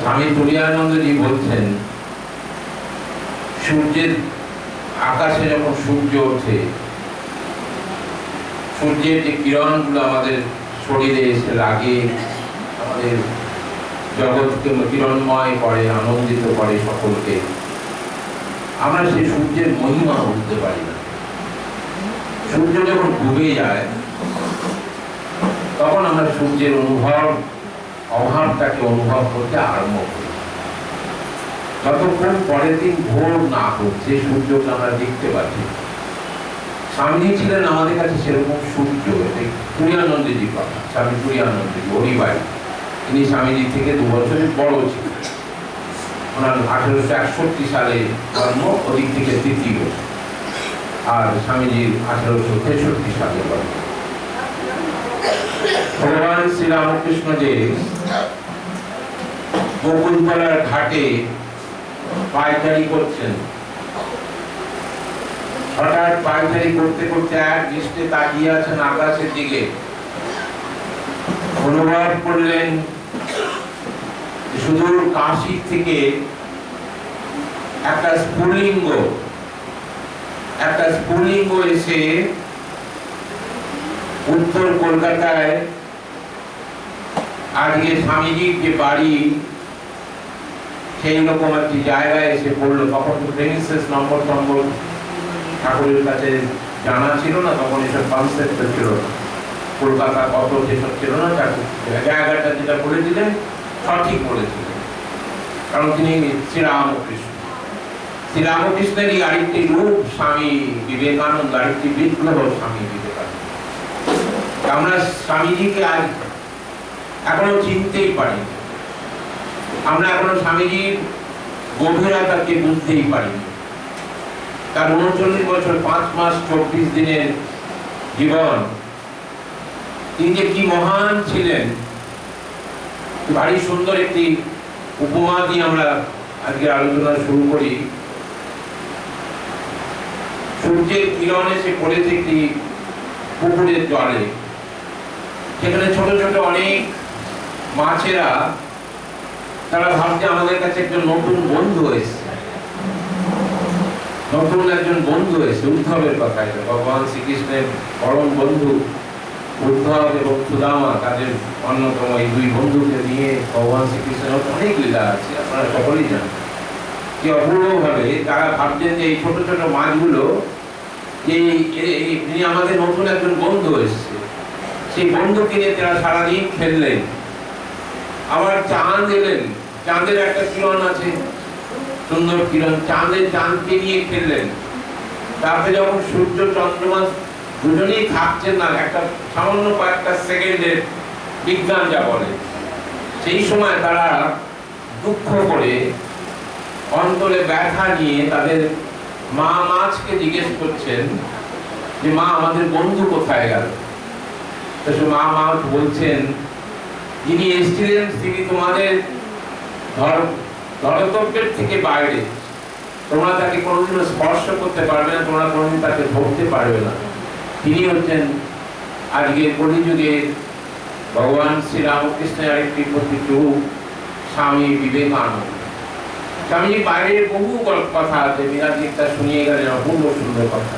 স্বামী তুরীয়ানন্দজি বলছেন, সূর্যের আকাশে যখন সূর্য ওঠে, সূর্যের যে কিরণগুলো আমাদের শরীরে এসে লাগে, আমাদের জগৎকে কিরণময় করে, আনন্দিত করে সকলকে, আমরা সেই সূর্যের মহিমা বুঝতে পারি না। সূর্য যখন ডুবে যায় তখন আমরা সূর্যের অভাবটাকে অনুভব করতে আরম্ভ করি। যতক্ষণ পরের দিন ভোর না হচ্ছে সূর্যকে আমরা দেখতে পাচ্ছি। স্বামীজি ছিলেন আমাদের কাছে সেরকম সূর্য। তুরীয়ানন্দজির কথা, স্বামী তুরীয়ানন্দজি হরিবাই, তিনি স্বামীজি থেকে 2 বছরের বড় ছিলেন। ওনার 1861 সালে জন্ম, ওদিক থেকে তৃতীয়, আর স্বামীজির 1863 সালে জন্ম। ভগবান শ্রীরামকৃষ্ণ যে বকুলতলার ঘাটে পায়চারি করছেন, হঠাৎ পায়চারি করতে করতে এক দৃষ্টে তাকিয়ে আছেন আকাশের দিকে, অনুভব করলেন সুদূর কাশী থেকে একটা স্ফুলিঙ্গ এসে উত্তর কলকাতায় আজকে স্বামীজির যে বাড়ি সেই রকম একটি জায়গায় এসে পড়লো। তখন তো প্রেমিসেস নম্বর ঠাকুরের কাছে জানা ছিল না, তখন এসব কনসেপ্ট ছিল না, কলকাতা কত যেসব ছিল না। জায়গাটা যেটা বলেছিলেন সঠিক বলেছিলেন, কারণ তিনি শ্রীরামকৃষ্ণেরই আরেকটি রূপ স্বামী বিবেকানন্দ, আরেকটি বিপ্লব স্বামী বিবেকানন্দ। আমরা স্বামীজিকে আজ এখনো চিনতেই পারি, আমরা এখনো স্বামীজির গভীরতাকে বুঝতেই পারিনি। তার 39 বছর 5 মাস 24 দিনের জীবন, তিনি যে কি মহান ছিলেন, ভারী সুন্দর একটি উপমা দিয়ে আমরা আজকে আলোচনা শুরু করি। সূর্যের কিরণ এসে পড়েছে একটি পুকুরের জলে, সেখানে ছোট ছোট অনেক মাছেরা, তারা ভাবছে আমাদের কাছে একজন নতুন বন্ধু এসেছে, নতুন একজন বন্ধু এসেছে। উদ্ধবের কথা, এটা ভগবান শ্রীকৃষ্ণের পরম বন্ধু উদ্ধব এবং সুদামা, তাদের অন্যতম এই 2 বন্ধুকে নিয়ে ভগবান শ্রীকৃষ্ণের অনেক লীলা আছে, আপনারা সকলেই জানেন। কি অপূর্ব ভাবে তারা ভাবছেন যে এই ছোট ছোট মাছগুলো তিনি আমাদের নতুন একজন বন্ধু এসেছে। সেই বন্ধুকে নিয়ে তারা সারাদিন খেললেন। আবার চাঁদ এলেন, চাঁদের একটা কিরণ আছে, সুন্দর কিরণ, চাঁদকে নিয়ে খেললেন। তারপরে যখন সূর্য চন্দ্রমা দুজনেই থাকছেন না, একটা সামান্য কয়েকটা সেকেন্ডের বিজ্ঞান যা বলে, সেই সময় তারা দুঃখ করে অন্তরে ব্যথা নিয়ে তাদের মা মাছকে জিজ্ঞেস করছেন যে মা আমাদের বন্ধু কোথায় গেল। তো মা মাছ বলছেন, যিনি এসেছিলেন তিনি তোমাদের ধরতব্যের থেকে বাইরে, তোমরা তাকে কোনোদিনও স্পর্শ করতে পারবে না, তোমরা কোনোদিন তাকে ধরতে পারবে না। তিনি হচ্ছেন আজকে কলিযুগে ভগবান শ্রীরামকৃষ্ণের আরেকটি প্রতিরূপ, স্বামী বিবেকানন্দ। স্বামীজির বাইরের বহু কথা আছে, মীরাজিটা শুনিয়ে গেলেন, অপূর্ব সুন্দর কথা।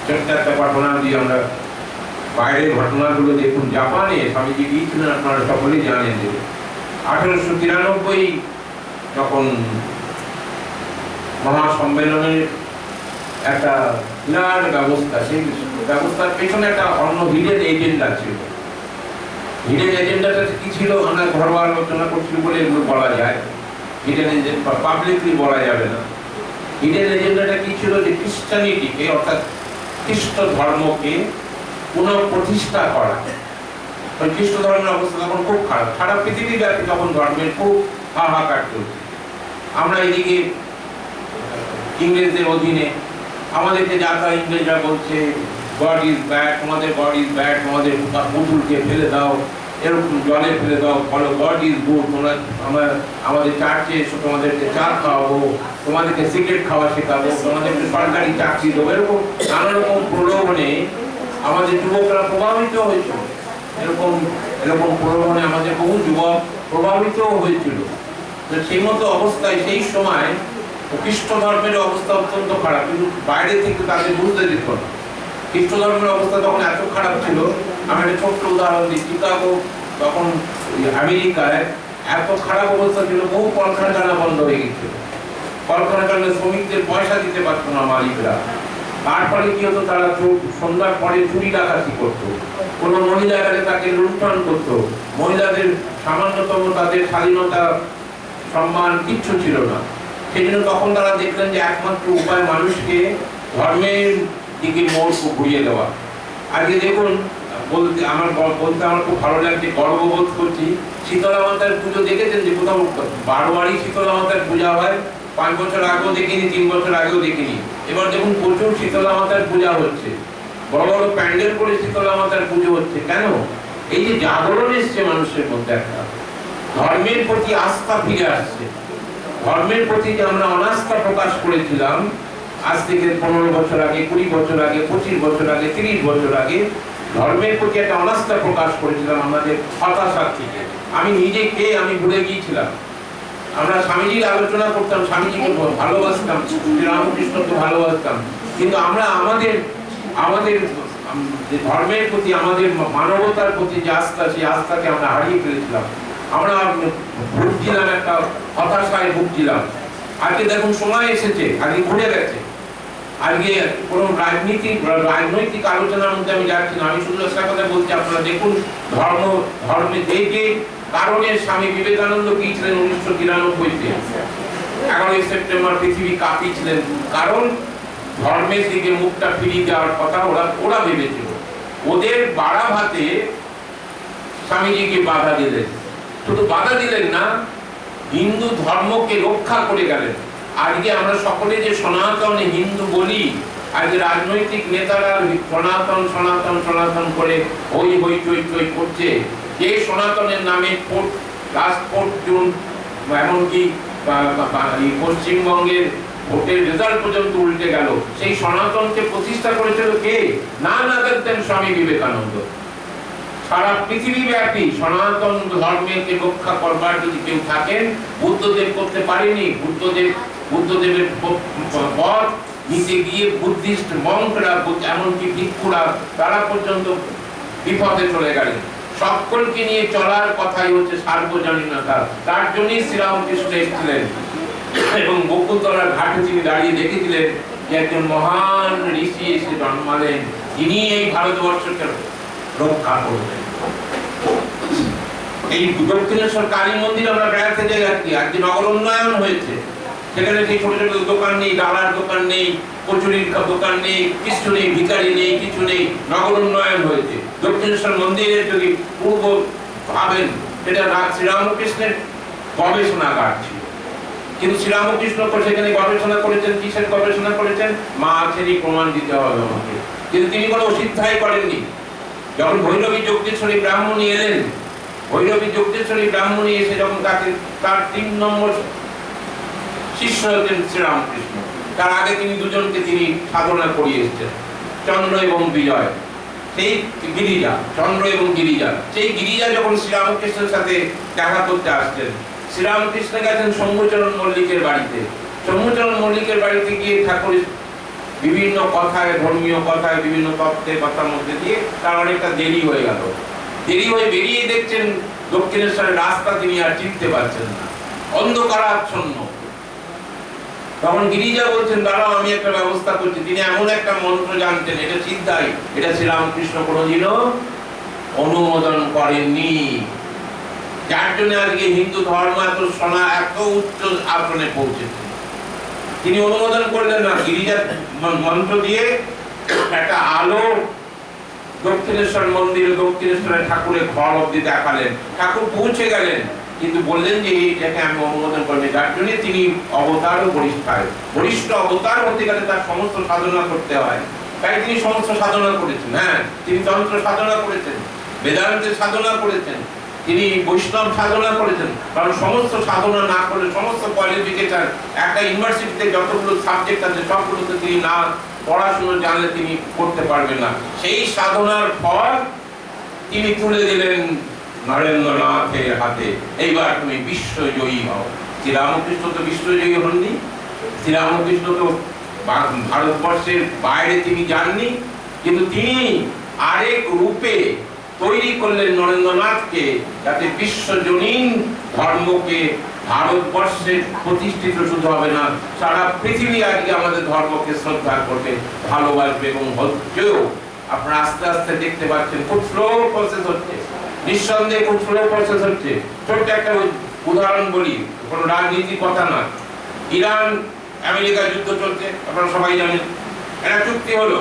ছোট্ট একটা ঘটনা দিয়ে আমরা বাইরের ঘটনাগুলো দেখুন। জাপানে স্বামীজি গিয়েছিলেন, আপনারা সকলেই জানেন যে 1893 যখন মহাসম্মেলনের একটা বিরাট ব্যবস্থা, সেই ব্যবস্থার পেছনে একটা অন্য হিডেন এজেন্ডা ছিল। হিডেন এজেন্ডাটা কি ছিল আমরা ঘরোয়া আলোচনা করছি বলে এগুলো বলা যায়, হিডেন এজেন্ডা পাবলিকলি বলা যাবে না। হিডেন এজেন্ডাটা কি ছিল, যে খ্রিস্টানিটিকে অর্থাৎ খ্রিস্ট ধর্মকে পুনঃপ্রতিষ্ঠা করা। খ্রিস্ট ধর্মের অবস্থা তখন খুব খারাপ, সারা পৃথিবীব্যাপী তখন ধর্মের খুব হাহাকার চলছে। আমরা এদিকে ইংরেজদের অধীনে, আমাদেরকে যারা ইংরেজরা বলছে গড ইজ ব্যাড, তোমাদের গড ইজ ব্যাড, তোমাদের পুতুলকে ফেলে দাও, এরকম জলে ফেলে দাও, বলো গড ইজ গুড, তোমরা আমাদের চার্চে এসো, তোমাদেরকে চা খাওয়াবো, তোমাদেরকে সিগারেট খাওয়া শেখাবো, তোমাদেরকে সরকারি চাকরি দেবো, এরকম নানা রকম প্রলোভনে আমাদের যুবকরা প্রভাবিত হয়েছে। এরকম প্রলোভনে আমাদের বহু যুবক প্রভাবিত হয়েছিল। সেই মতো অবস্থায় সেই সময় খ্রিস্ট ধর্মের অবস্থা অত্যন্ত খারাপ, কিন্তু বাইরে থেকে তাদের বুঝতে দিত না। খ্রিস্ট ধর্মের অবস্থা তখন এত খারাপ ছিল, আমি একটা ছোট্ট উদাহরণ দিই। চিকাগো তখন আমেরিকায় এত খারাপ অবস্থা ছিল, বহু কলকারখানা বন্ধ হয়ে গেছিল। কলকারখানার শ্রমিকদের পয়সা দিতে পারতো না মালিকরা। তারপরে কি হতো, তারা সন্ধ্যার পরে চুরি ডাকাতি করতো, কোনো মহিলা গেলে তাকে লুণ্ঠন করতো। মহিলাদের সামান্যতম তাদের স্বাধীনতা সম্মান কিচ্ছু ছিল না। সেই জন্য তখন তারা দেখলেন যে একমাত্র উপায় মানুষকে ধর্মের দিকে মোড় ঘুরিয়ে দেওয়া। আজকে দেখুন, বলতে আমার খুব ভালো লাগছে, গর্ববোধ করছি। শীতলা মাতার পুজো দেখেছেন যে কোথাও বারোয়ারি শীতলা মাতার পূজা হয়, 5 বছর আগেও দেখিনি, 3 বছর আগেও দেখিনি। এবার দেখুন প্রচুর শীতলা মাতার পূজা হচ্ছে, বড় বড় প্যান্ডেল করে শীতলা মাতার পুজো হচ্ছে। কেন? এই যে জাগরণ এসছে মানুষের মধ্যে, একটা ধর্মের প্রতি আস্থা ফিরে আসছে। ধর্মের প্রতি যে আমরা অনাস্থা প্রকাশ করেছিলাম আজ থেকে 15 বছর আগে, 20 বছর আগে, 25 বছর আগে, 30 বছর আগে, ধর্মের প্রতি একটা অনাস্থা প্রকাশ করেছিলাম আমাদের হতাশার থেকে। আমি নিজে কে আমি ভুলে গিয়েছিলাম। আমরা স্বামীজির আলোচনা করতাম, স্বামীজিকে ভালোবাসতাম, শ্রীরামকৃষ্ণকে ভালোবাসতাম, কিন্তু আমরা আমাদের ধর্মের প্রতি, আমাদের মানবতার প্রতি যে আস্থা, সেই আস্থাকে আমরা হারিয়ে ফেলেছিলাম। আমরা ভুগছিলাম, একটা হতাশায় ভুগছিলাম। আজকে দেখুন সময় এসেছে, আজকে ঘুরে গেছে। আজকে কোন রাজনৈতিক আলোচনার মধ্যে আমি যাচ্ছি না, আমি শুধু একটা কথা বলছি। আপনারা দেখুন, ধর্মে যে কারণে স্বামী বিবেকানন্দ গিয়েছিলেন 1993-তে, 11ই সেপ্টেম্বর পৃথিবী কাঁপিয়েছিলেন, কারণ ধর্মের দিকে মুখটা ফিরিয়ে দেওয়ার কথা ওরা ভেবেছিল। ওদের বাড়া ভাতে স্বামীজিকে বাধা দিলেন। শুধু বাধা দিলেন না, হিন্দু ধর্মকে রক্ষা করে গেলেন। আজকে আমরা সকলে যে সনাতন হিন্দু বলি, আজকে রাজনৈতিক নেতারা সনাতন সনাতন সনাতন করে হই হই চই চই করছে। যে সনাতনের নামে রাজকোট জুন, এমনকি পশ্চিমবঙ্গের ভোটের রেজাল্ট পর্যন্ত উল্টে গেল। সেই সনাতনকে প্রতিষ্ঠা করেছিল কে? না করতেন স্বামী বিবেকানন্দ। সারা পৃথিবীব্যাপী সনাতন ধর্মকে রক্ষা করবার যদি কেউ থাকেন, বুদ্ধদেব করতে পারেনি। বুদ্ধদেবের পথ নিতে গিয়ে বুদ্ধিস্ট মঙ্করা, এমনকি ভিক্ষুরা, তারা পর্যন্ত বিপদে চলে গেলেন। সকলকে নিয়ে চলার কথাই হচ্ছে সার্বজনীনতা। তার জন্যই শ্রীরামকৃষ্ণ এসেছিলেন এবং বকুলতলার ঘাটে তিনি দাঁড়িয়ে দেখেছিলেন যে একজন মহান ঋষি এসে জন্মালেন, তিনি এই ভারতবর্ষকে রক্ষা করবেন। এই দক্ষিণেশ্বর কালী মন্দির আমরা বেড়াতে যাচ্ছি, আজকে নগর উন্নয়ন হয়েছে। সেখানে সেই ছোট ছোট দোকান নেই, ডালার দোকান নেই, কচুরির দোকান নেই, কিছু নেই, ভিখারি নেই, কিছু নেই, নগর উন্নয়ন হয়েছে। দক্ষিণেশ্বর মন্দিরের যদি পূর্ব ভাবেন, সেটা শ্রীরামকৃষ্ণের গবেষণাগার ছিল, কিন্তু শ্রীরামকৃষ্ণ সেখানে গবেষণা করেছেন। কিসের গবেষণা করেছেন? মা আছেনই, প্রমাণ দিতে হবে আমাকে। কিন্তু তিনি কোনো অসিদ্ধাই করেননি। যখন ভৈরবী যজ্ঞেশ্বরী ব্রাহ্মণী এলেন, ভৈরবী যজ্ঞেশ্বরী ব্রাহ্মণী এসে যখন তার 3 নম্বর শিষ্য হতেন শ্রীরামকৃষ্ণ, তার আগে তিনি দুজনকে তিনি সাধনা করিয়ে এসেছেন, চন্দ্র এবং বিজয়। সেই গিরিজা, চন্দ্র এবং গিরিজা, সেই গিরিজা যখন শ্রীরামকৃষ্ণের সাথে দেখা করতে আসছেন, শ্রীরামকৃষ্ণ গেছেন শম্ভুচরণ মল্লিকের বাড়িতে। শম্ভুচরণ মল্লিকের বাড়িতে গিয়ে ঠাকুর বিভিন্ন কথায়, ধর্মীয় কথায়, বিভিন্ন তত্ত্বের কথার মধ্যে দিয়ে তার অনেকটা দেরি হয়ে গেল। দেরি হয়ে বেরিয়ে দেখছেন দক্ষিণেশ্বরের রাস্তা তিনি আর চিনতে পারছেন না, অন্ধকারাচ্ছন্ন। তখন গিরিজা বলছেন, দাঁড়াও আমি একটা ব্যবস্থা করছি। তিনি এমন একটা মন্ত্র জানতেন, এটা চিন্তাই, এটা শ্রীরামকৃষ্ণ কোনোদিনও অনুমোদন করেননি। যার জন্য আজকে হিন্দু ধর্ম এত উচ্চ আসনে পৌঁছেছে। তিনি অনুমোদন করলেন না। গিরিজা মন্ত্র দিয়ে একটা আলো দক্ষিণেশ্বর মন্দিরে, দক্ষিণেশ্বরের ঠাকুরের ঘর অব্দি দেখালেন। ঠাকুর পৌঁছে গেলেন, কিন্তু বললেন যে এটাকে আমি অনুমোদন করবেন। যার জন্য তিনি অবতার ও বরিষ্ঠ অবতার হতে গেলে তার সমস্ত সাধনা করতে হয়। তাই তিনি সমস্ত সাধনা করেছেন। হ্যাঁ, তিনি তন্ত্র সাধনা করেছেন, বেদান্তের সাধনা করেছেন, তিনি বৈষ্ণব সাধনা করেছেন। কারণ সমস্ত সাধনা না করলে, সমস্ত কোয়ালিফিকেশন, একটা ইউনিভার্সিটিতে যতগুলো সাবজেক্ট আছে সবগুলোতে তিনি না পড়াশোনা জানলে তিনি করতে পারবেন না। সেই সাধনার ফল তিনি তুলে দিলেন নরেন্দ্রনাথের হাতে এইবার তুমি বিশ্বজয়ী হও। শ্রীরামকৃষ্ণ তো বিশ্বজয়ী হননি, শ্রীরামকৃষ্ণ তো ভারতবর্ষের বাইরে তিনি যাননি, কিন্তু তিনি আরেক রূপে তৈরি করলেন নরেন্দ্রনাথকে, যাতে বিশ্বজনীন ধর্মকে ভারতবর্ষে প্রতিষ্ঠিত শুধু হবে না, সারা পৃথিবী আজকে আমাদের ধর্মকে শ্রদ্ধা করবে, ভালোবাসবে এবং হচ্ছেও। আপনারা আস্তে আস্তে দেখতে পাচ্ছেন খুব স্লো প্রসেস হচ্ছে, নিঃসন্দেহে খুব স্লো প্রসেস হচ্ছে। ছোট্ট একটা উদাহরণ বলি, কোনো রাজনীতির কথা না। ইরান আমেরিকা যুদ্ধ চলছে, আপনারা সবাই জানেন। একটা চুক্তি হলো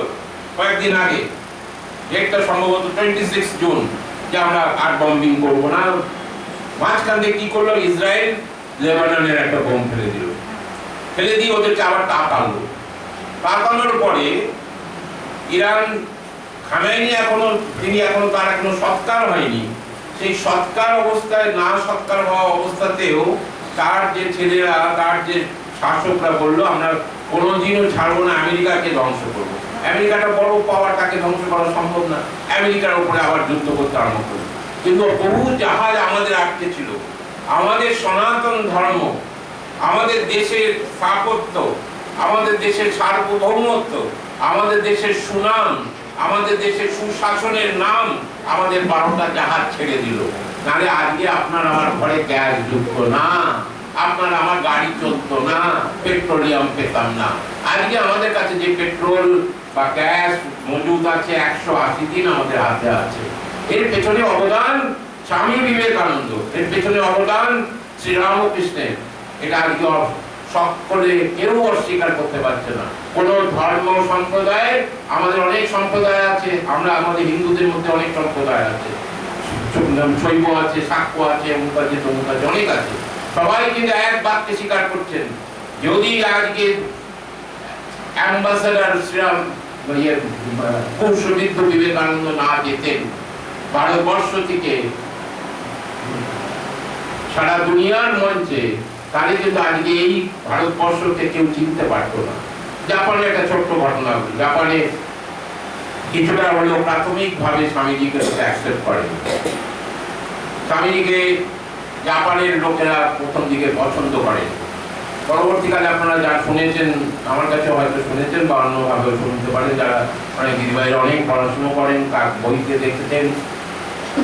কয়েকদিন আগে, ডেটটা সম্ভবত 26 জুন, যে আমরা আর বম্বিং করবো না। মাঝখান থেকে কি করলো, ইসরায়েল লেবাননের একটা বোম ফেলে দিল, ফেলে দিয়ে ওদেরকে আবার তাকালো। তাকানোর পরে ইরান খামেনি এখনো তার এখনো সৎকার হয়নি, সেই সৎকার অবস্থায় না সৎকার হওয়া অবস্থাতেও তার যে ছেলেরা, তার যে শাসকরা বললো আমরা কোনোদিনও ছাড়বো না, আমেরিকাকে ধ্বংস করবো। আমেরিকাটা বড় পাওয়ার, তাকে ধ্বংস করা সম্ভব না। আমেরিকার উপরে আবার যুদ্ধ করতে আরম্ভ করলো। কিন্তু বহু জাহাজ আমাদের আটকে ছিল। আমাদের সনাতন ধর্ম, আমাদের দেশের স্থাপত্য, আমাদের দেশের সার্বভৌমত্ব, আমাদের দেশের সুনাম, আমাদের দেশের সুশাসনের নাম আমাদের 12টা জাহাজ ছেড়ে দিল। নাহলে আজকে আপনার আমার ঘরে গ্যাস ঢুকতো না, আপনার আমার গাড়ি চলতো না, পেট্রোলিয়াম পেতাম না। আজকে আমাদের কাছে যে পেট্রোল বা গ্যাস মজুদ আছে 180 দিন আমাদের হাতে আছে। এর পেছনে অবদান স্বামী বিবেকানন্দ, এর পেছনে অবদান শ্রীরামকৃষ্ণের। এটা আজকে সকলে কেউ অস্বীকার করতে পারছে না। কোন ধর্ম সম্প্রদায়, আমাদের অনেক সম্প্রদায় আছে, আমরা আমাদের হিন্দুদের মধ্যে অনেক সম্প্রদায় আছে, শৈব আছে, শাক্য আছে, অমুক আছে, তমুক আছে, অনেক আছে। সবাই কিন্তু এক বাক্যে স্বীকার করছেন, যদি আজকে অ্যাম্বাসেডর শ্রীরাম কুশবিদ্ধ বিবেকানন্দ না যেতেন, ভারতবর্ষ থেকে সারা দুনিয়ার মঞ্চে, তাহলে কিন্তু আজকে এই ভারতবর্ষকে কেউ চিনতে পারতো না। জাপানে একটা ছোট্ট ঘটনা, জাপানে কিছুটা হলেও প্রাথমিক ভাবে স্বামীজিকে অ্যাকসেপ্ট করে। স্বামীজিকে জাপানের লোকেরা প্রথম দিকে পছন্দ করে। পরবর্তীকালে আপনারা যা শুনেছেন, আমার কাছে হয়তো শুনেছেন বা অন্যভাবে শুনতে পারেন, যারা অনেক দিদিভাইরা অনেক পড়াশোনা করেন, তার বইতে দেখেছেন,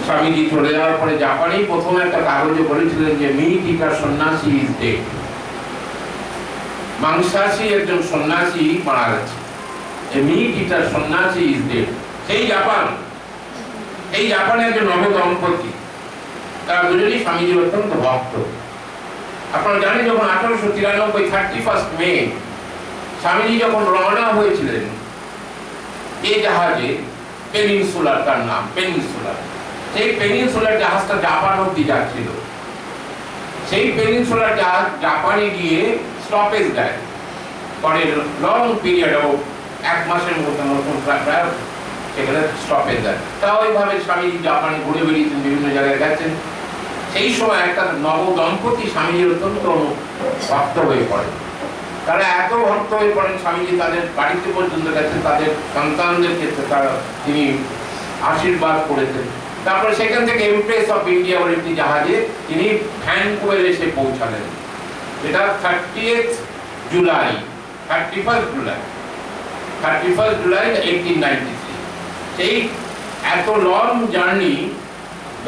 স্বামীজি চলে যাওয়ার পরে জাপানেই প্রথম একটা কাগজে বলেছিলেন যে মি টিকার সন্ন্যাসী ইজ ডেড, মাংসাশী একজন সন্ন্যাসী মারা গেছে, মি টিকার সন্ন্যাসী ইজ ডেড। সেই জাপানে একজন নব দম্পতি, তারা দুজনেই স্বামীজির অত্যন্ত ভক্ত। আপনারা জানেন, যখন 1893 31 মে স্বামীজি যখন রওনা হয়েছিলেন এই জাহাজে, পেনিনসুলার, তার নাম পেনিনসুলার, সেই পেনিনসুলার জাহাজটা জাপান অব্দি যাচ্ছিল। সেই পেনিনসুলার জাহাজ জাপানে গিয়ে স্টপেজ দেয়, পরে লং পিরিয়ড ও 1 মাসের মতো প্রায় সেখানে স্টপেজ দেয়। তা ওইভাবে স্বামীজি জাপানে ঘুরে বেরিয়েছেন, বিভিন্ন জায়গায় গেছেন। সেই সময় একটা নব দম্পতি স্বামীজির অত্যন্ত ভক্ত হয়ে পড়েন। তারা এত ভক্ত হয়ে পড়েন, স্বামীজি তাদের বাড়িতে পর্যন্ত গেছেন, তাদের সন্তানদের ক্ষেত্রে তিনি আশীর্বাদ করেছেন। তারপরে সেখান থেকে এমপ্রেস অফ ইন্ডিয়া বলে একটি জাহাজে তিনি ভ্যানকুভারে এসে পৌঁছালেন। এটা 31 জুলাই 1893। সেই এত লং জার্নি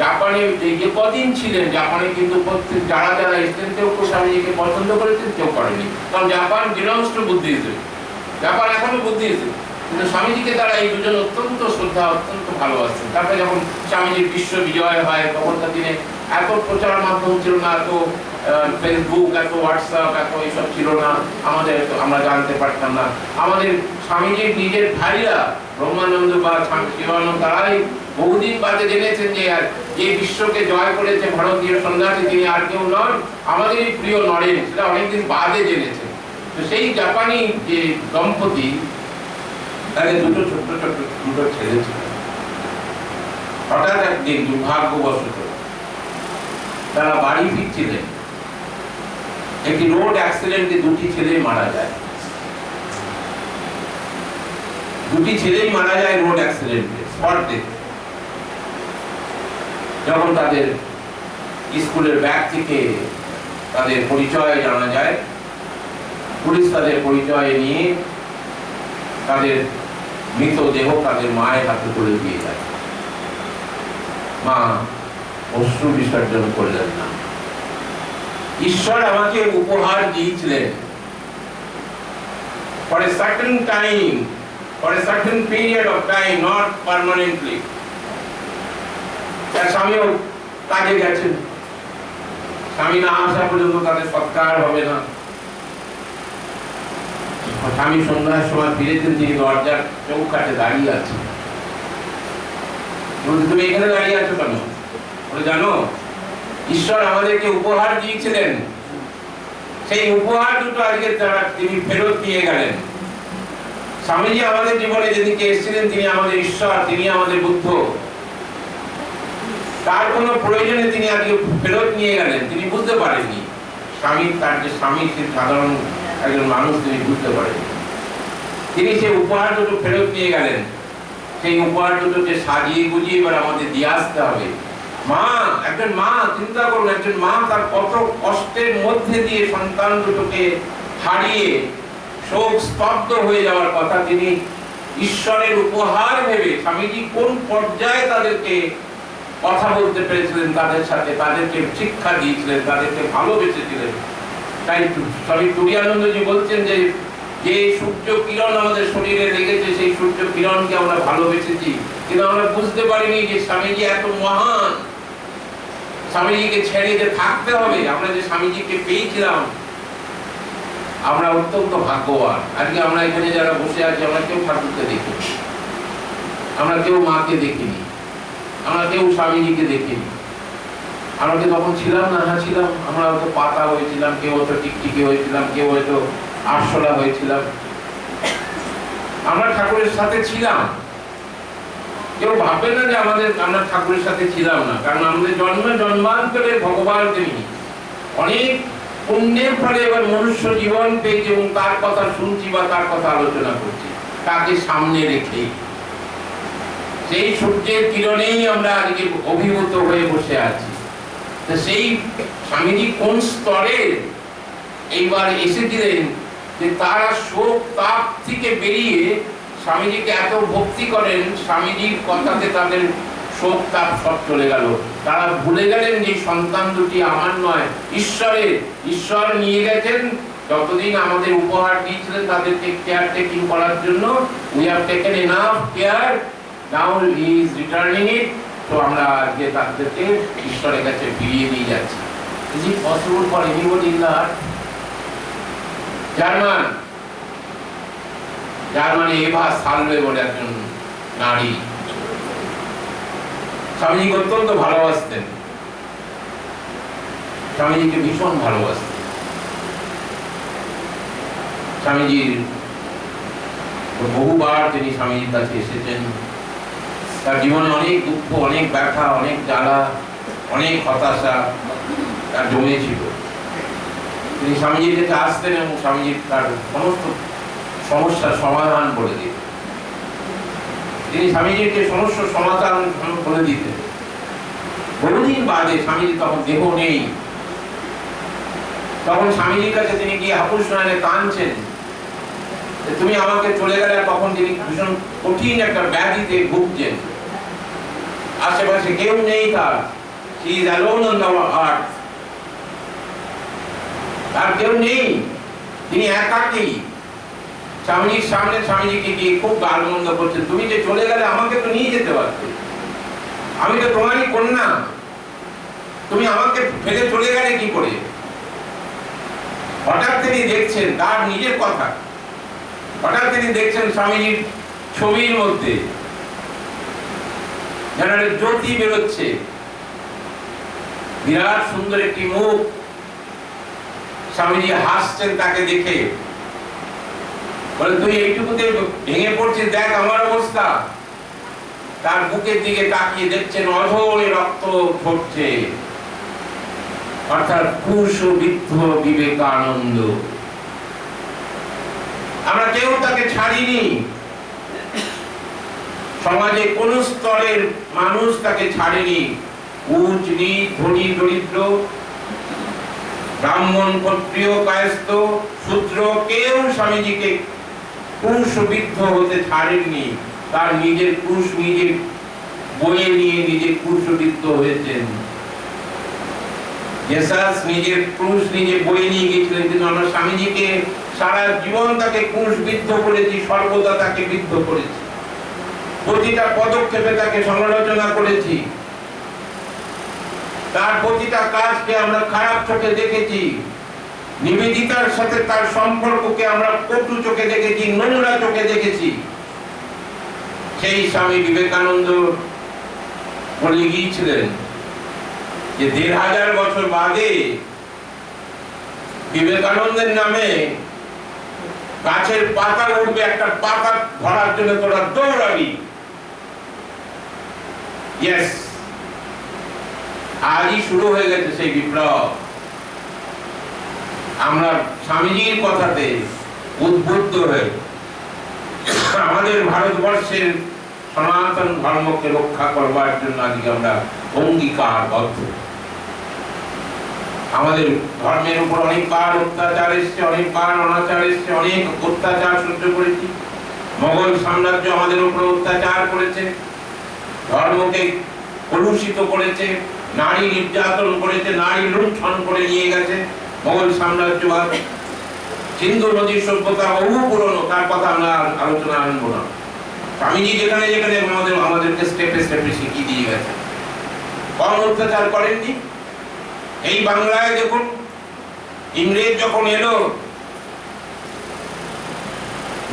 জাপানে যে কদিন ছিলেন, জাপানে কিন্তু প্রত্যেক যারা এসেছেন কেউ স্বামীজিকে পছন্দ করেছেন, কেউ করেনি। কারণ Japan belongs to Buddhism, Japan এখনো বুদ্ধিজম, কিন্তু স্বামীজিকে তারা এই দুজন অত্যন্ত শ্রদ্ধা, অত্যন্ত ভালোবাসতেন। তারপরে যখন স্বামীজির বিশ্ব বিজয় হয়, তখনকার দিনে এত প্রচার মাধ্যম ছিল না, এত ফেসবুক, এত হোয়াটসঅ্যাপ, এত এইসব ছিল না, আমরা জানতে পারতাম না। আমাদের স্বামীজির নিজের ভাইরা ব্রহ্মানন্দ বা শিবানন্দ, তারাই বহুদিন বাদে জেনেছেন যে এই বিশ্বকে জয় করেছে ভারতীয় সন্ন্যাসী, তিনি আর কেউ নন, আমাদেরই প্রিয় নরেন, সেটা অনেকদিন বাদে জেনেছেন। তো সেই জাপানি যে দম্পতি, তাদের দুটো ছোট্ট ছেলে ছিল। হঠাৎ একদিন দুর্ভাগ্যবশত তারা বাড়ি ফিরছিলেন, একটি রোড অ্যাক্সিডেন্টে দুটি ছেলেই মারা যায়। রোড অ্যাক্সিডেন্টে, স্পট ডেথ। যখন তাদের স্কুলের ব্যাগ থেকে তাদের পরিচয় জানা যায়, পুলিশ তাদের পরিচয় নিয়ে তাদের মৃতদেহ তাদের মায়ের হাতে তুলে দিয়ে যায়। মা অশ্রু বিসর্জন করলেন না। ঈশ্বর আমাকে উপহার দিয়েছিলেন for a certain time, for a certain period of time, not permanently. তার স্বামীও কাজে গেছেন, স্বামী না আসা পর্যন্ত তাদের সৎকার হবে না। স্বামী সন্ধ্যার সময় ফিরেছেন, তিনি দরজার চৌকাঠে দাঁড়িয়ে আছেন। তুমি এখানে দাঁড়িয়ে আছো কেন? বলে জানো, ঈশ্বর আমাদেরকে উপহার দিয়েছিলেন, সেই উপহার দুটো আজকে তিনি ফেরত দিয়ে গেলেন। স্বামীজি আমাদের জীবনে যেদিকে এসেছিলেন, তিনি আমাদের ঈশ্বর, তিনি আমাদের বুদ্ধ। তার কোনো প্রয়োজনে তিনি আজকে ফেরত নিয়ে গেলেন, তিনি বুঝতে পারেননি স্বামী, তার যে স্বামী সে সাধারণ একজন মানুষ, তিনি বুঝতে পারেন। তিনি সেই উপহার দুটো ফেরত নিয়ে গেলেন। সেই উপহার দুটোকে সাজিয়ে গুজিয়ে এবার আমাদের দিয়ে আসতে হবে। মা, একজন মা, চিন্তা করুন, একজন মা তার কত কষ্টের মধ্যে দিয়ে সন্তান দুটোকে হারিয়ে শোক স্তব্ধ হয়ে যাওয়ার কথা, তিনি ঈশ্বরের উপহার ভেবে স্বামীজি কোন পর্যায়ে তাদেরকে কথা বলতে পেরেছিলেন, তাদের সাথে তাদেরকে শিক্ষা দিয়েছিলেন, তাদেরকে ভালোবেসেছিলেন। তাই স্বামী তুরীয়ানন্দজি বলছেন যে যে সূর্য কিরণ আমাদের শরীরে লেগেছে, সেই সূর্য কিরণকে আমরা ভালোবেসেছি, কিন্তু আমরা বুঝতে পারিনি যে স্বামীজি এত মহান, স্বামীজিকে ছেড়ে যে থাকতে হবে। আমরা যে স্বামীজিকে পেয়েছিলাম, আমরা অত্যন্ত ভাগ্যবান। আজকে আমরা এখানে যারা বসে আছি, আমরা কেউ ঠাকুরকে দেখিনি, আমরা কেউ মাকে দেখিনি, আমরা কেউ স্বামীজিকে দেখিনি। আমরা কি তখন ছিলাম না? হ্যাঁ ছিলাম। আমরা হয়তো পাতা হয়েছিলাম, কেউ হয়তো টিকটিকি হয়েছিলাম, কেউ হয়তো আরশোলা হয়েছিলাম। আমরা ঠাকুরের সাথে ছিলাম। কেউ ভাববে না যে আমরা ঠাকুরের সাথে ছিলাম না, কারণ আমাদের জন্মান্তরে ভগবান তিনি অনেক পুণ্যের ফলে এবার মনুষ্য জীবন পেয়েছে এবং তার কথা শুনছি বা তার কথা আলোচনা করছি, তাকে সামনে রেখে সেই সূর্যের কিরণেই আমরা আজকে অভিভূত হয়ে বসে আছি। সেই স্বামীজি কোন স্তরে এইবার এসেছিলেন যে তারা শোক তাপ থেকে বেরিয়ে স্বামীজিকে এত ভক্তি করেন, স্বামীজির কথাতে তাদের শোক তাপ সব চলে গেল। তারা ভুলে গেলেন যে সন্তান দুটি আমার নয়, ঈশ্বরের। ঈশ্বর নিয়ে গেছেন, যতদিন আমাদের উপহার দিয়েছিলেন তাদেরকে কেয়ার টেকিং করার জন্য। We have taken enough care, now he is returning it. তো আমরা আজকে তাদেরকে ঈশ্বরের কাছে ফিরিয়ে নিয়ে যাচ্ছি। Is it possible for anybody in the earth? Germany Eva Salve বলে একজন নারী, স্বামীজিকে অত্যন্ত ভালোবাসতেন, স্বামীজিকে ভীষণ ভালোবাসতেন। স্বামীজির বহুবার তিনি স্বামীজির কাছে এসেছেন। তার জীবনে অনেক দুঃখ, অনেক ব্যথা, অনেক জ্বালা, অনেক হতাশা তার জমেছিল। তিনি স্বামীজির কাছে আসতেন এবং স্বামীজির তার সমস্ত সমস্যার সমাধান বলে দিতেন। তিনি স্বামীজিকে সমস্ত সমাধান বলে দিতেন। বহুদিন বাদে, স্বামীজি তখন দেহ নেই, তখন স্বামীজির কাছে তিনি গিয়ে হাপুস নয়নে কাঁদছেন, তুমি আমাকে চলে গেলে। তখন তিনি ভীষণ কঠিন একটা ব্যাধিতে ভুগছেন, আশেপাশে কেউ নেই তার, he is alone on the earth, তার কেউ নেই, তিনি একাকী। স্বামীজির সামনে স্বামীজিকে গিয়ে খুব গালমন্দ করছেন, তুমি যে চলে গেলে আমাকে তো নিয়ে যেতে পারতে, আমি তো তোমারই কন্যা, তুমি আমাকে ফেলে চলে গেলে কি করে? হঠাৎ তিনি দেখছেন তার নিজের কথা, হঠাৎ তিনি দেখছেন স্বামীজির ছবির মধ্যে যেন জ্যোতি বেরোচ্ছে, বিরাট সুন্দর একটি মুখ। স্বামীজি হাসছেন তাকে দেখে, বলে তুই এইটুকুতে ভেঙে পড়ছিস, দেখ আমার অবস্থা। তার বুকের দিকে তাকিয়ে দেখছেন অঝরে রক্ত ঝরছে, অর্থাৎ ক্রুশবিদ্ধ বিবেকানন্দ। আমরা কেউ তাকে ছাড়িনি, সমাজে কোন স্তরের মানুষ তাকে ছাড়েনি। উচ্চ নীচ, ধনী দরিদ্র, ব্রাহ্মণ ক্ষত্রিয় কায়স্থ শূদ্র কেউ স্বামীজিকে ক্রুশবিদ্ধ হতে ছাড়েননি। তার নিজের ক্রুশ নিজে বয়ে নিয়ে নিজে ক্রুশবিদ্ধ হয়েছেন। জেসাস নিজের ক্রুশ নিজে বয়ে নিয়ে গিয়েছিলেন, কিন্তু আমরা স্বামীজিকে সারা জীবন তাকে ক্রুশবিদ্ধ করেছি, সর্বদা তাকে বিদ্ধ করেছি, প্রতিটা পদক্ষেপে তাকে সমালোচনা করেছি, তার প্রতিটা কাজকে আমরা খারাপ চোখে দেখেছি, নিবেদিতার সাথে তার সম্পর্ককে আমরা কটু চোখে দেখেছি, নোংরা চোখে দেখেছি। সেই স্বামী বিবেকানন্দ বলে গিয়েছিলেন যে ১৫০০ বছর বাদে বিবেকানন্দের নামে গাছের পাতা উঠবে, একটা পাতা ধরার জন্য তোরা দৌড়াবি। ইয়েস, আজই শুরু হয়ে গেছে সেই বিপ্লব। আমরা স্বামীজির কথাতে উদ্বুদ্ধ হয়ে আমাদের ভারতবর্ষের সনাতন ধর্মকে রক্ষা করবার জন্য আজকে আমরা অঙ্গীকারবদ্ধ। আমাদের ধর্মের উপর অনেকবার অত্যাচার এসছে, অনেকবার অনাচার এসছে, অনেক অত্যাচার সহ্য করেছি। মোগল সাম্রাজ্য আমাদের উপর অত্যাচার করেছে, ধর্মকে কলুষিত করেছে, নারী নির্যাতন করেছে, নারী লুণ্ঠন করে নিয়ে গেছে মোগল সাম্রাজ্যবাদ। সিন্ধু নদীর সভ্যতা বহু পুরনো, তার কথা আমরা আলোচনা আনবো না। স্বামীজি যেখানে যেখানে আমাদেরকে স্টেপে স্টেপে শিখিয়ে দিয়ে গেছে, কম অত্যাচার করেননি। এই বাংলায় দেখুন, ইংরেজ যখন এলো,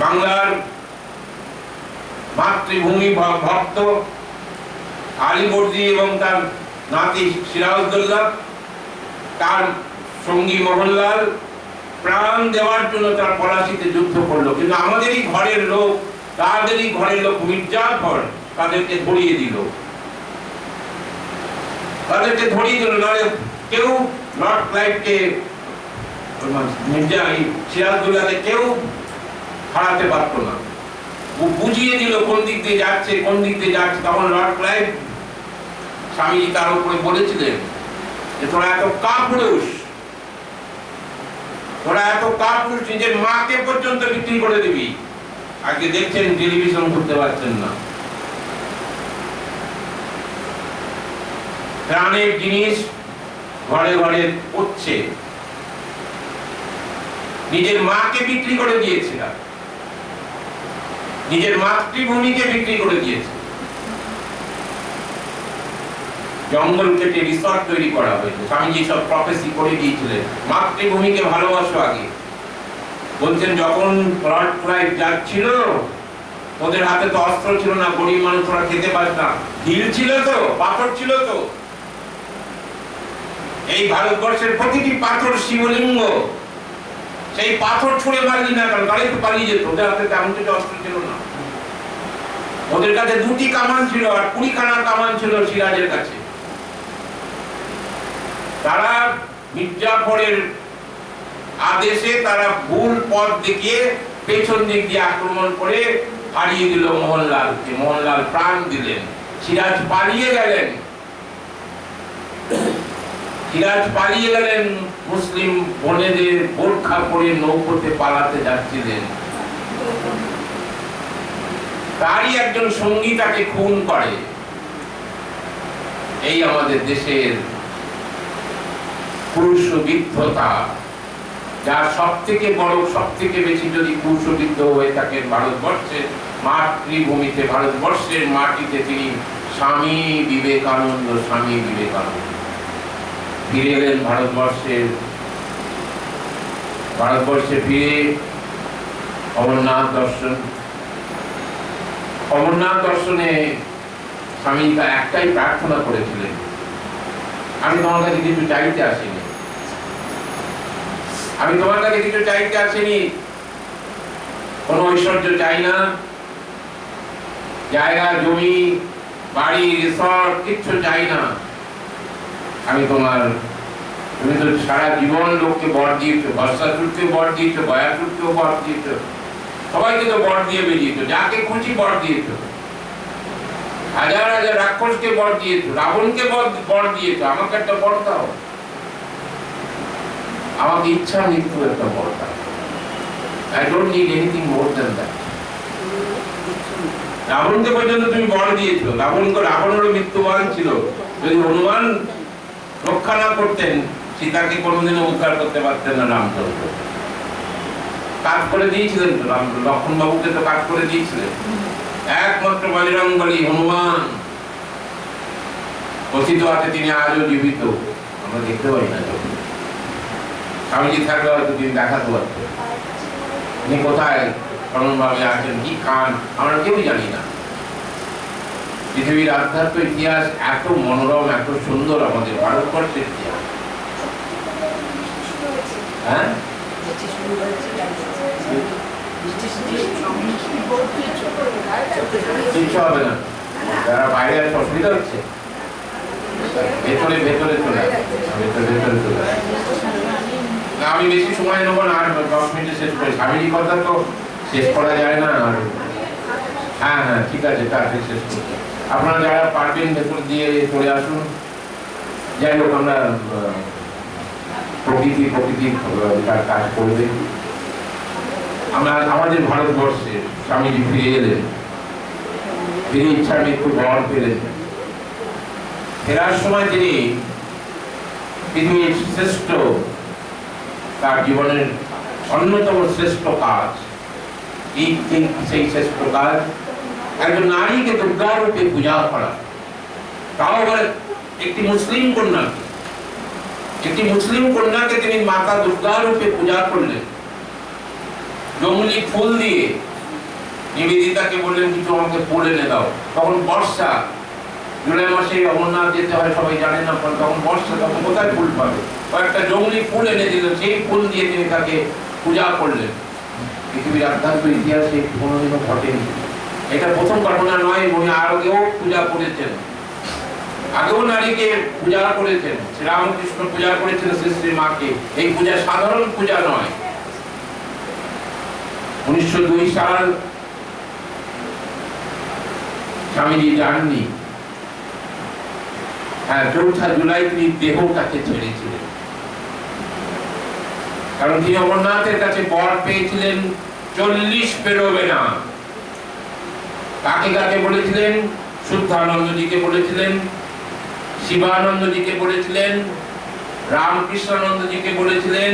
বাংলার মাতৃভূমি ভক্ত আলীবর্দী এবং তার নাতি সিরাজউদ্দৌলা, তার সঙ্গী মোহনলাল প্রাণ দেওয়ার জন্য তার পলাশিতে যুদ্ধ করলো, কিন্তু আমাদেরই ঘরের লোক, তাদেরই ঘরের লোক মির্জাফর তাদেরকে ধরিয়ে দিল, নাহলে কেউ নর্থ ক্লাইভকে, সিরাজউদ্দৌলাকে কেউ হারাতে পারতো না। বুঝিয়ে দিল কোন দিক দিয়ে যাচ্ছে, কোন দিক দিয়ে যাচ্ছে। তখন লর্ড ক্লাইভ স্বামীজি তার উপরে বলেছিলেন যে তোরা এত কাপুরুষ, তোরা এত কাপুরুষ, নিজের মাকে পর্যন্ত বিক্রি করে দিবি। আজকে দেখছেন টেলিভিশন করতে পারছেন না, প্রাণের জিনিস ঘরে ঘরে পড়ছে, নিজের মাকে বিক্রি করে দিয়েছে, নিজের মাতৃভূমিকে বিক্রি করে দিয়েছে। জঙ্গল কেটে রিসর্ট তৈরি করা হয়েছে। স্বামীজি সব প্রফেসি করে দিয়েছিলেন, মাতৃভূমিকে ভালোবাসো আগে। বলছেন যখন লর্ড ক্লাইভ যাচ্ছিল, ওদের হাতে তো অস্ত্র ছিল না, গরিব মানুষ ওরা খেতে পারত না, ঢিল ছিল তো, পাথর ছিল তো। এই ভারতবর্ষের প্রতিটি পাথর শিবলিঙ্গ, সেই পাথর ছুঁড়ে মারলি না কারণ গাড়ি তো পালিয়ে যেত। ওদের হাতে তেমন কিছু অস্ত্র ছিল না, ওদের কাছে 2টি কামান ছিল আর 20 খানা কামান ছিল সিরাজের কাছে। তারা মির্জাফরের আদেশে তারা ভুল পথ দেখিয়ে পেছন দিক দিয়ে আক্রমণ করে হারিয়ে দিল মোহনলালকে। মোহনলাল প্রাণ দিলেন, সিরাজ পালিয়ে গেলেন। সিরাজ পালিয়ে গেলেন, মুসলিম বোনেদের বোরখা পরে নৌকোতে পালাতে যাচ্ছিলেন। তারই একজন সঙ্গী তাকে খুন করে। এই আমাদের দেশের ক্রুশবিদ্ধতা, যার সব থেকে বড়, সব থেকে বেশি যদি ক্রুশবিদ্ধ হয়ে থাকেন ভারতবর্ষের মাতৃভূমিতে, ভারতবর্ষের মাটিতে, তিনি স্বামী বিবেকানন্দ। স্বামী বিবেকানন্দ ফিরে এলেন ভারতবর্ষে ফিরে অমরনাথ দর্শন। অমরনাথ দর্শনে স্বামী একটাই প্রার্থনা করেছিলেন, আমি তোমার কাছে কিছু চাইতে আসিনি, আমি তোমার কাছে কিছু চাইতে আসিনি, কোন ঐশ্বর্য চাই না, জায়গা জমি বাড়ি রিসর্ট কিচ্ছু চাই না। আমি তুমি তো সারা জীবন লোককে বর দিয়েছো, বর্ষাসুরকেও বর দিয়েছো, গয়াসুরকেও বর দিয়েছো, সবাইকে তো বর দিয়ে বেরিয়েছো, যাকে খুশি বর দিয়েছো। হাজার হাজার রাক্ষসকে বর দিয়েছো, রাবণকে বর দিয়েছো, আমাকে একটা বর দাও, আমাকে ইচ্ছা মৃত্যু একটা বর দাও। I don't need anything more than that. রাবণকে পর্যন্ত তুমি বর দিয়েছো, রাবণেরও মৃত্যুবান ছিল। যদি হনুমান রক্ষা না করতেন, সীতাকে কোনোদিনও উদ্ধার করতে পারতেন না রামচন্দ্র। কাজ করে দিয়েছিলেন তো, লক্ষণ বাবুকে তো কাজ করে দিয়েছিলেন। একমাত্র বজরং বলি হনুমান কথিত আছে তিনি আজও জীবিত, আমরা দেখতে পাই না। স্বামীজি থাকলে হয়তো তিনি দেখাতে পারতেন তিনি কোথায় ভাবে আছেন, কি খান, আমরা কেউ জানি না। পৃথিবীর আধ্যাত্ম ইতিহাস এত মনোরম, এত সুন্দর আমাদের ভারতবর্ষের ইতিহাস। হ্যাঁ, কিচ্ছু হবে না, যারা বাইরে আছে অসুবিধা হচ্ছে, ভেতরে ভেতরে চলে ভেতরে চলে। আমি বেশি সময় নেবো না, আর 10 মিনিটে শেষ করি। স্বামীজি কথা তো শেষ করা যায় না। আর হ্যাঁ হ্যাঁ ঠিক আছে, তাড়াতাড়ি শেষ করছি। আপনারা যারা পারবেন ভেতর দিয়ে চলে আসুন। যাই হোক, আমরা প্রকৃতি তার কাজ করবে। আমরা আমাদের ভারতবর্ষে স্বামীজি ফিরে এলেন, ফিরে ইচ্ছা মৃত্যু বর পেলেন। ফেরার সময় তিনি পৃথিবীর শ্রেষ্ঠ, তার জীবনের অন্যতম শ্রেষ্ঠ কাজ, সেই শ্রেষ্ঠ কাজ একজন নারীকে দুর্গা রূপে পূজা করা, তাও আবার একটি মুসলিম কন্যাকে তিনি মাতা দুর্গা রূপে পূজা করলেন। জঙ্গলি ফুল দিয়ে নিবেদিতাকে বললেন, কিছু আমাকে ফুল এনে দাও। তখন বর্ষা, জুলাই মাসে অমরনাথ যেতে হয়, সবাই জানেন না, তখন বর্ষা, তখন কোথায় ফুল পাবে? কয়েকটা জঙ্গলি ফুল এনে দিলেন, সেই ফুল দিয়ে তিনি তাকে পূজা করলেন। পৃথিবীর আধ্যাত্ম ইতিহাসে কোনোদিনও ঘটেনি। এটা প্রথম ঘটনা নয়, উনি আগেও পূজা করেছেন, আগেও নারীকে পূজা করেছেন। শ্রীরামকৃষ্ণ পূজা করেছেন শ্রী শ্রী মাকে। এই পূজা সাধারণ পূজা নয়। 1902 সাল স্বামীজি যাননি। হ্যাঁ, 4 জুলাই তিনি দেহটাকে ছেড়েছিলেন, কারণ তিনি অমরনাথের কাছে বর পেয়েছিলেন 40 পেরোবে না। কাকে কাকে বলেছিলেন? শুদ্ধানন্দজিকে বলেছিলেন, শিবানন্দজিকে বলেছিলেন, রামকৃষ্ণানন্দজিকে বলেছিলেন,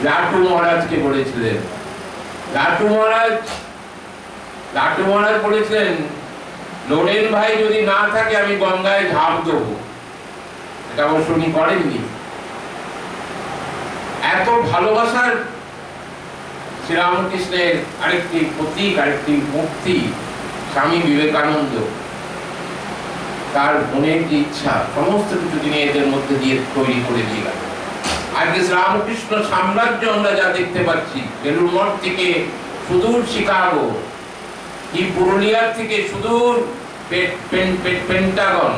লাটু মহারাজকে বলেছিলেন। লাটু মহারাজ বলেছিলেন, লোরেন ভাই যদি না থাকে আমি গঙ্গায় ঝাঁপ দেবো। এটা অবশ্য উনি করেননি। এত ভালোবাসার শ্রীরামকৃষ্ণের আরেকটি প্রতীক, আরেকটি মূর্তি স্বামী বিবেকানন্দ। তার মনের যে ইচ্ছা, সমস্ত কিছু তিনি এদের মধ্যে দিয়ে তৈরি করে দিয়ে গেল। আজকে শ্রীরামকৃষ্ণ সাম্রাজ্য আমরা যা দেখতে পাচ্ছি, বেলুড় মঠ থেকে সুদূর শিকাগো, এই পুরুলিয়ার থেকে সুদূর পেন্টাগন,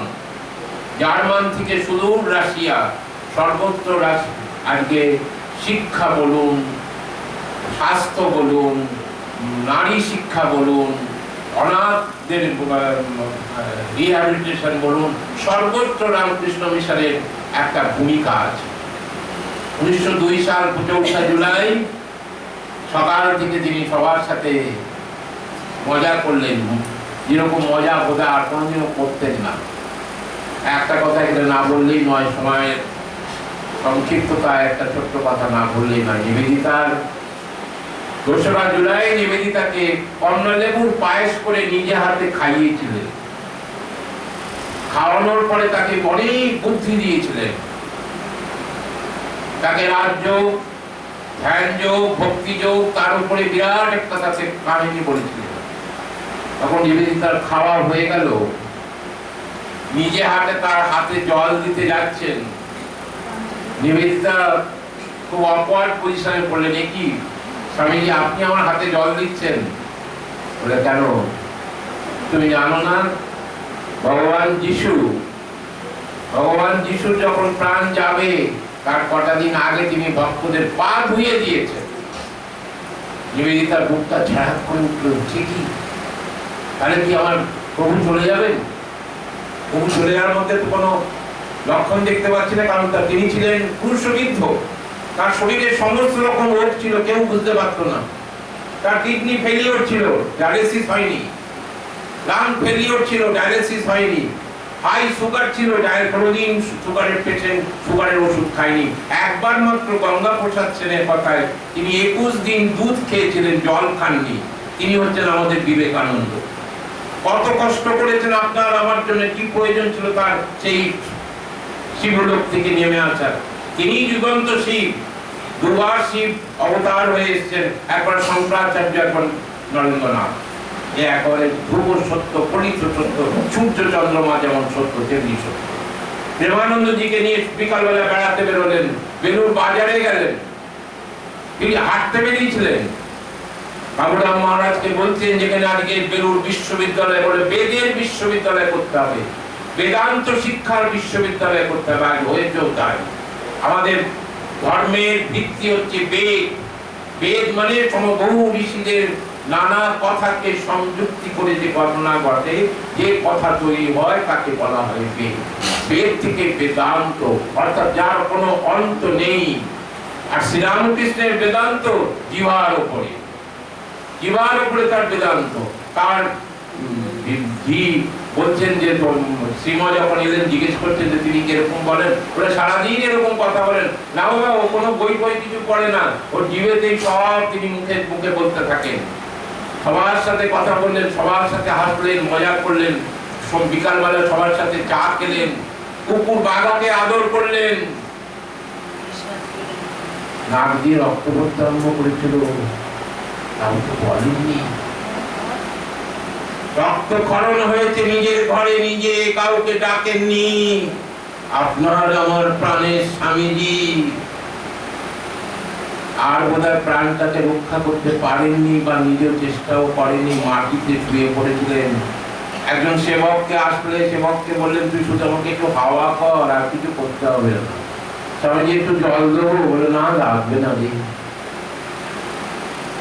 জার্মান থেকে সুদূর রাশিয়া, সর্বত্র আজকে শিক্ষা বলুন, স্বাস্থ্য বলুন, নারী শিক্ষা বলুন, অনাথদের রিহ্যাবিলিটেশন বলুন, সর্বত্র রামকৃষ্ণ মিশনের একটা ভূমিকা আছে। 1902 সাল 4 জুলাই সকাল থেকে তিনি সবার সাথে মজা করলেন, যেরকম মজা বোধহয় আর কোনোদিনও করতেন না। একটা কথা এখানে না বললেই নয়, সময়ের সংক্ষিপ্ততা, একটা ছোট্ট কথা না বললেই নয়। নিবেদিতার 2 জুলাই নিবেদিতাকে কমলালেবুর পায়েস করে নিজে হাতে খাইয়েছিলেন। খাওয়ানোর পরে তাকে অনেক বুদ্ধি দিয়েছিলেন। তাকে রাজযোগ, ধ্যান যোগ, ভক্তি যোগ, তার উপরে বিরাট একটা তাকে কাহিনী বলেছিলেন। তখন নিবেদিতার খাওয়া হয়ে গেল, নিজে তার হাতে জল দিতে যাচ্ছেন। নিবেদিতা খুব অকওয়ার্ড পজিশনে পড়লেন, কি স্বামীজি আপনি আমার হাতে জল দিচ্ছেন? বলে, কেন, তুমি জানো না ভগবান যিশু যখন প্রাণ যাবে তার কটা দিন আগে তিনি ভক্তদের পা ধুয়ে দিয়েছেন। নিবেদিতার বুকটা ঝাড় করে উঠল, ঠিকই, তাহলে কি আমার প্রভু চলে যাবেন? তবু চলে যাওয়ার মধ্যে তো কোনো লক্ষণ দেখতে পাচ্ছি না, কারণ তিনি ছিলেন ক্রুশবিদ্ধ। তার শরীরে সমস্ত রকম রোগ ছিল, কেউ বুঝতে পারত না। তার কিডনি ফেলিওর ছিল, ডায়ালিসিস হয়নি। লাং ফেলিওর ছিল, ডায়ালিসিস হয়নি। হাই সুগার ছিল, কোনোদিন সুগারের পেশেন্ট সুগারের ওষুধ খায়নি। একবার মাত্র গঙ্গা প্রসাদ সেনের কথায় তিনি 21 দিন দুধ খেয়েছিলেন, জল খাননি। তিনি হচ্ছেন আমাদের বিবেকানন্দ। কত কষ্ট করেছেন আপনার আমার জন্য, কি প্রয়োজন ছিল তার সেই শিবলোক থেকে নেমে আসার। তিনি যুগান্ত শিব, দুবার শিব অবতার হয়ে এসেছেন, একবার শঙ্করাচার্য, একবার নরেন্দ্রনাথ। একেবারে ধ্রুব সত্য, ফলিত সত্য, সূর্য চন্দ্রমা যেমন সত্য তেমনি সত্য। প্রেমানন্দজিকে নিয়ে বিকালবেলা বেড়াতে বেরোলেন, বেলুর বাজারে গেলেন, তিনি হাঁটতে বেরিয়েছিলেন। বাবুরাম মহারাজকে বলছেন যেখানে আজকে বেলুর বিশ্ববিদ্যালয় বলে বেদের বিশ্ববিদ্যালয় করতে হবে, বেদান্ত শিক্ষার বিশ্ববিদ্যালয় করতে হবে, আজ হয়েছেও তাই। আমাদের ধর্মের ভিত্তি হচ্ছে বেদ। বেদ মানে বহু ঋষিদের নানা কথাকে সংযুক্তি করে যে ঘটনা ঘটে, যে কথা তৈরি হয় তাকে বলা হয় বেদ। বেদ থেকে বেদান্ত, অর্থাৎ যার কোনো অন্ত নেই। আর শ্রীরামকৃষ্ণের বেদান্ত জীবার উপরে, জীবার উপরে তার বেদান্ত। তার বলছেন যে শ্রীমা যখন এলেন জিজ্ঞেস করছেন যে তিনি কিরকম বলেন, ওরা সারাদিন এরকম কথা বলেন না। বাবা, ও কোনো বই বই কিছু পড়ে না, ওর জীবেতেই সব তিনি মুখে মুখে বলতে থাকেন। সবার সাথে কথা বললেন, সবার সাথে হাসলেন, মজা করলেন, বিকালবেলা সবার সাথে চা খেলেন, কুকুর বাঘাকে আদর করলেন। নাক দিয়ে রক্ত পড়তে আরম্ভ করেছিল, তাও তো বলেননি। রক্তক্ষরণ হয়েছে নিজের ঘরে, নিজে কাউকে ডাকেননি। আপনার আমার প্রাণের স্বামীজি আর বোধহয় প্রাণটাকে রক্ষা করতে পারেননি, বা নিজের চেষ্টাও করেনি, মাটিতে শুয়ে পড়েছিলেন। একজন সেবককে আসলে সেবককে বললেন, তুই শুধু আমাকে একটু হাওয়া কর, আর কিছু করতে হবে না। স্বামীজি একটু জল দেবো, বলে না লাগবে না,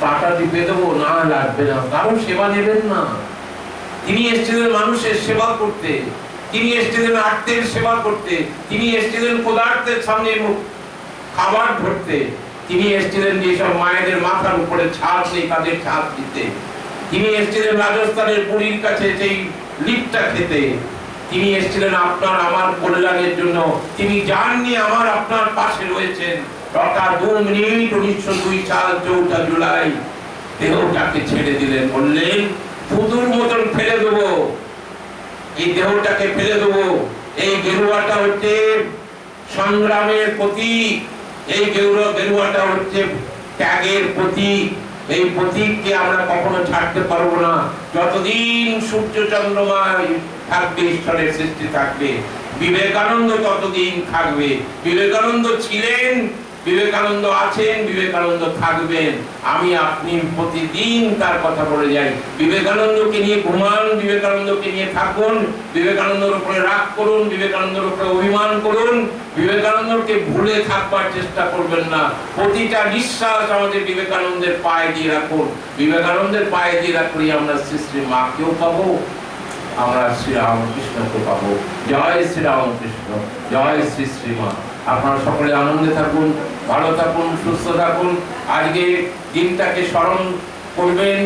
পাটা টিপে দেবো, না লাগবে না। কারণ সেবা নেবেন না। তিনি এসেছিলেন মানুষের সেবা করতে, তিনি এসেছিলেন আত্মের সেবা করতে, তিনি এসেছিলেন পদার্থের সামনে খাবার ধরতে, তিনি এসেছিলেন যেসব মায়েদের মাথার উপরে ছাদ নেই তাদের ছাদ দিতে, তিনি এসেছিলেন রাজস্থানের পুরীর কাছে সেই লিপটা খেতে, তিনি এসেছিলেন আপনার আমার কল্যাণের জন্য। তিনি জাননি আমার আপনার পাশে রয়েছেন। রটা 2 মিনিট 1902 সাল 4 জুলাই দেহটাকে ছেড়ে দিলেন, বললেন পুতুর মতন ফেলে দেবো, এই দেহটাকে ফেলে দেবো। এই গেরুয়াটা হচ্ছে সংগ্রামের প্রতীক, এই গেরুয়াটা হচ্ছে ত্যাগের প্রতীক। এই প্রতীককে আমরা কখনো ছাড়তে পারবো না। যতদিন সূর্য চন্দ্রমা থাকবে, ঈশ্বরের সৃষ্টি থাকবে, বিবেকানন্দ ততদিন থাকবে। বিবেকানন্দ ছিলেন, বিবেকানন্দ আছেন, বিবেকানন্দ থাকবেন। আমি আপনি প্রতিদিন তার কথা বলে যাই। বিবেকানন্দকে নিয়ে ঘুমান, বিবেকানন্দকে নিয়ে থাকুন, বিবেকানন্দের উপরে রাগ করুন, বিবেকানন্দের উপরে অভিমান করুন, বিবেকানন্দকে ভুলে থাকবার চেষ্টা করবেন না। প্রতিটা নিঃশ্বাস আমাদের বিবেকানন্দের পায়ে দিয়ে রাখুন। বিবেকানন্দের পায়ে দিয়ে রাখলেই আমরা শ্রী শ্রী মাকেও পাবো, আমরা শ্রী রামকৃষ্ণকে পাবো। জয় শ্রী রামকৃষ্ণ, জয় শ্রী শ্রীমা। আপনারা সকলে আনন্দে থাকুন, ভালো থাকুন, সুস্থ থাকুন। আজকে দিনটাকে স্মরণ করবেন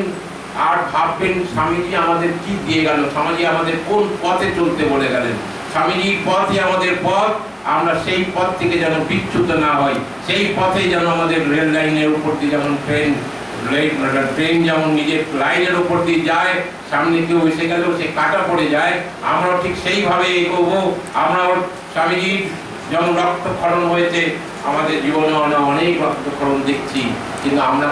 আর ভাববেন স্বামীজি আমাদের কি দিয়ে গেল, স্বামীজি আমাদের কোন পথে চলতে বলে গেলেন। স্বামীজির পথই আমাদের পথ, আমরা সেই পথ থেকে যেন বিচ্যুত না হই। সেই পথে যেন আমাদের রেল লাইনের উপর দিয়ে যেমন ট্রেন যেমন নিজের লাইনের উপর দিয়ে যায়, সামনে কেউ এসে গেলেও সে কাটা পড়ে যায়, আমরাও ঠিক সেইভাবে এগোবো। আমরাও স্বামীজির যেমন রক্তক্ষরণ হয়েছে, আমাদের জীবনে অনেক রক্তক্ষরণ দেখছি, কিন্তু আমরা